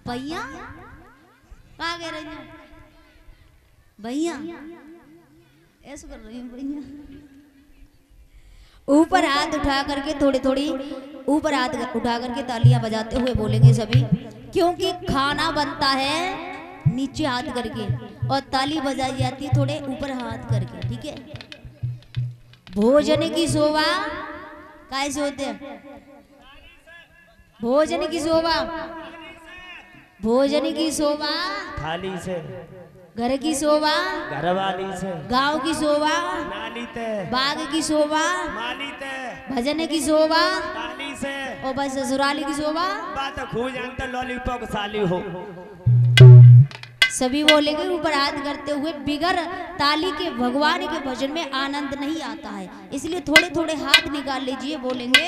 भैया कहाँ कह रही हैं भैया? ऐसे कर रही हूँ भैया। ऊपर हाथ उठा करके थोड़ी थोड़ी ऊपर हाथ उठा करके तालियां बजाते हुए बोलेंगे सभी, क्योंकि खाना बनता है नीचे हाथ करके और ताली बजाई जाती है थोड़े ऊपर हाथ करके, ठीक है? भोजन की शोभा कैसे होते हैं? भोजन की शोभा, भोजन की शोभा थाली से, घर की शोभा घरवाली से, गांव की शोभा नाली ते, बाग की शोभा माली ते, भजन की शोभा ताली से, और बस ससुराली की शोभा। बात खू जानते लॉलीपॉप साली हो। सभी बोलेंगे ऊपर हाथ करते हुए, बिगर ताली के भगवान के भजन में आनंद नहीं आता है, इसलिए थोड़े थोड़े हाथ निकाल लीजिए। बोलेंगे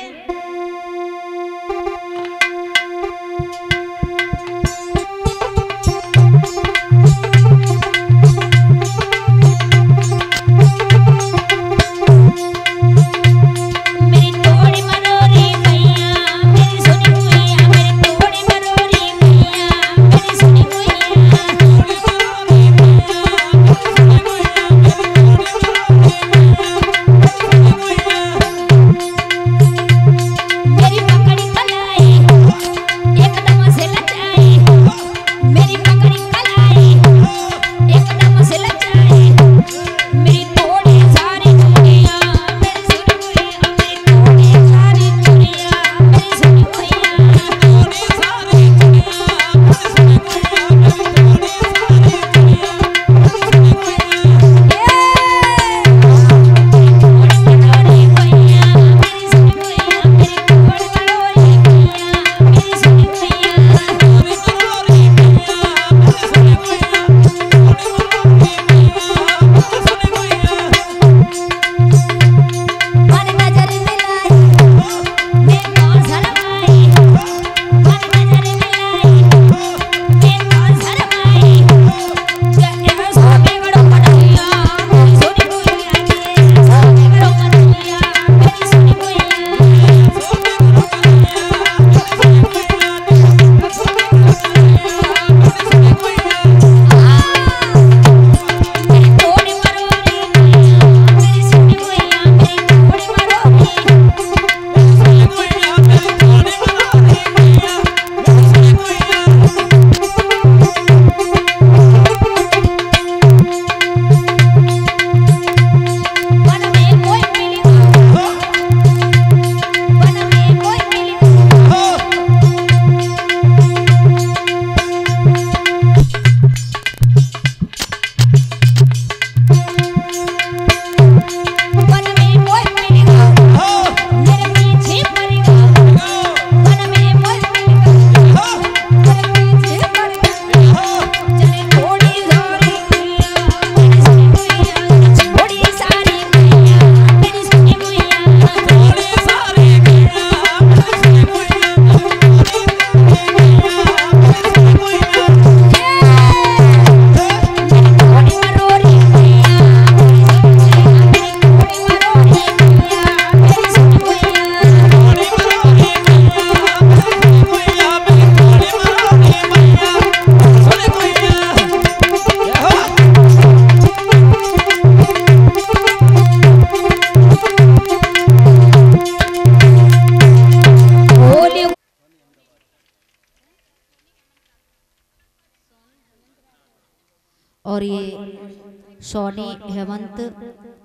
और ये सोनी हेमंत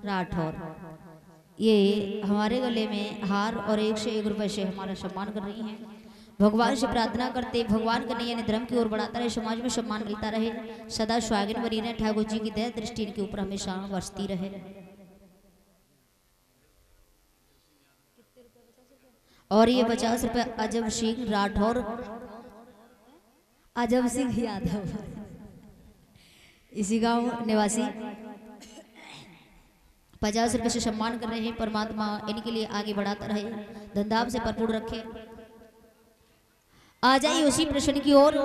राठौर, ये हमारे गले में हार और 101 रुपए से हमारा सम्मान कर रही हैं। भगवान से प्रार्थना करते भगवान कन्हैया ने धर्म की ओर बढ़ाता रहे, समाज में सम्मान मिलता रहे, सदा सुहागिन बनी रहे, ठाकुर जी की दया दृष्टि इनके ऊपर हमेशा बरसती रहे। और ये 50 रुपए अजब सिंह राठौर, अजब सिंह यादव, इसी गांव निवासी 50 रुपए से सम्मान कर रहे हैं। परमात्मा इनके लिए आगे बढ़ाता रहे, धनधाम से भरपूर रखे। आ जाइए उसी प्रश्न की ओर।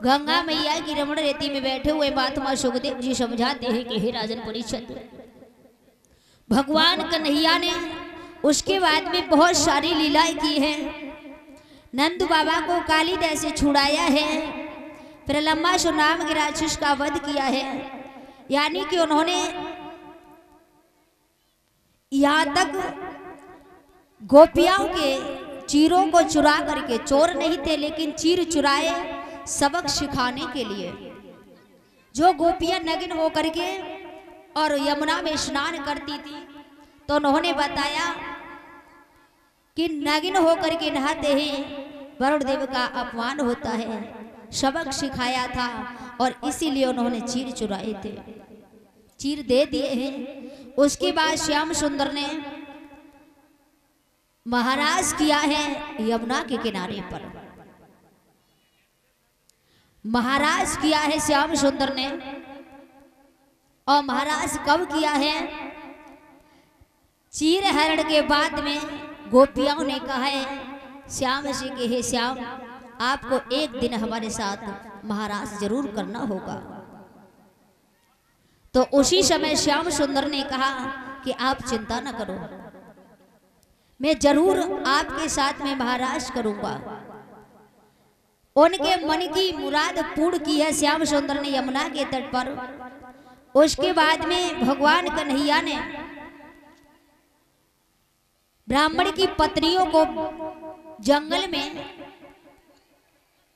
गंगा मैया की रमण रेती में बैठे हुए महात्मा सुखदेव जी समझाते हैं कि हे राजन परीक्षित, भगवान कन्हैया ने उसके बाद में बहुत सारी लीलाएं की हैं। नंद बाबा को कालिदास से छुड़ाया है, प्रलंबासुर नाम के राक्षस का वध किया है। यानी कि उन्होंने यहाँ तक गोपियाओं के चीरों को चुरा करके, चोर नहीं थे लेकिन चीर चुराए सबक सिखाने के लिए। जो गोपियां नग्न होकर के और यमुना में स्नान करती थी तो उन्होंने बताया कि नग्न होकर के नहाते ही वरुण देव का अपमान होता है, सबक सिखाया था और इसीलिए उन्होंने चीर चुराए थे, चीर दे दिए हैं। उसके बाद श्याम सुंदर ने महाराज किया है यमुना के किनारे पर, महाराज किया है श्याम सुंदर ने। और महाराज कब किया है? चीर हरण के बाद में गोपियाओं ने कहा है श्याम से कि हे श्याम, आपको एक दिन हमारे साथ महाराज जरूर करना होगा। तो उसी समय श्याम सुंदर ने कहा कि आप चिंता न करो, मैं जरूर आपके साथ में महाराज करूंगा। उनके मन की मुराद पूर्ण की है श्याम सुंदर ने यमुना के तट पर। उसके बाद में भगवान कन्हैया ने ब्राह्मण की पत्नियों को जंगल में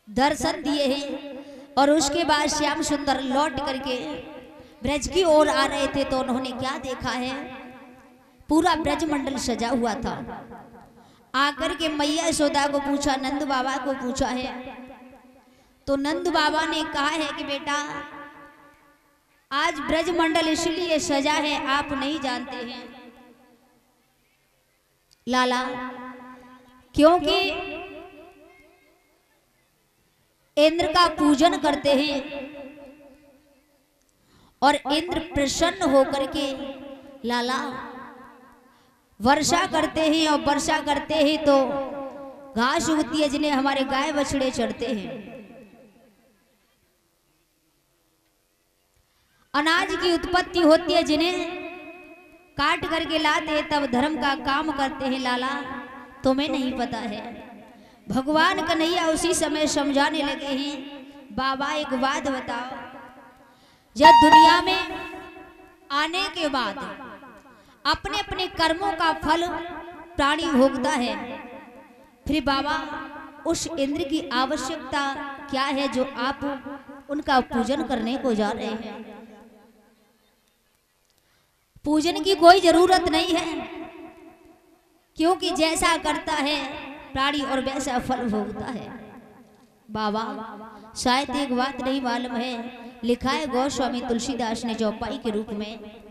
दर्शन दिए हैं। और उसके बाद श्याम सुंदर लौट करके ब्रज की ओर आ रहे थे तो उन्होंने क्या देखा है? पूरा ब्रजमंडल सजा हुआ था। आकर के मैया यशोदा को पूछा, नंद बाबा को पूछा है, तो नंद बाबा ने कहा है कि बेटा आज ब्रजमंडल इसलिए सजा है आप नहीं जानते हैं लाला, क्योंकि इंद्र का पूजन करते हैं और इंद्र प्रसन्न होकर के लाला वर्षा करते हैं और वर्षा करते हैं तो घास उगती है जिन्हें हमारे गाय बछड़े चढ़ते हैं। अनाज की उत्पत्ति होती है जिन्हें काट करके लाते हैं, तब धर्म का काम करते हैं लाला, तुम्हें नहीं पता है। भगवान कन्हैया उसी समय समझाने लगे हैं, बाबा एक बात बताओ, जब दुनिया में आने के बाद अपने अपने कर्मों का फल प्राणी भोगता है, फिर बाबा उस इंद्र की आवश्यकता क्या है जो आप उनका पूजन करने को जा रहे हैं? पूजन की कोई जरूरत नहीं है, क्योंकि जैसा करता है प्राणी और वैसा फल भोगता है। बाबा शायद एक बात नहीं मालूम है, लिखा है गोस्वामी तुलसीदास ने चौपाई के रूप में,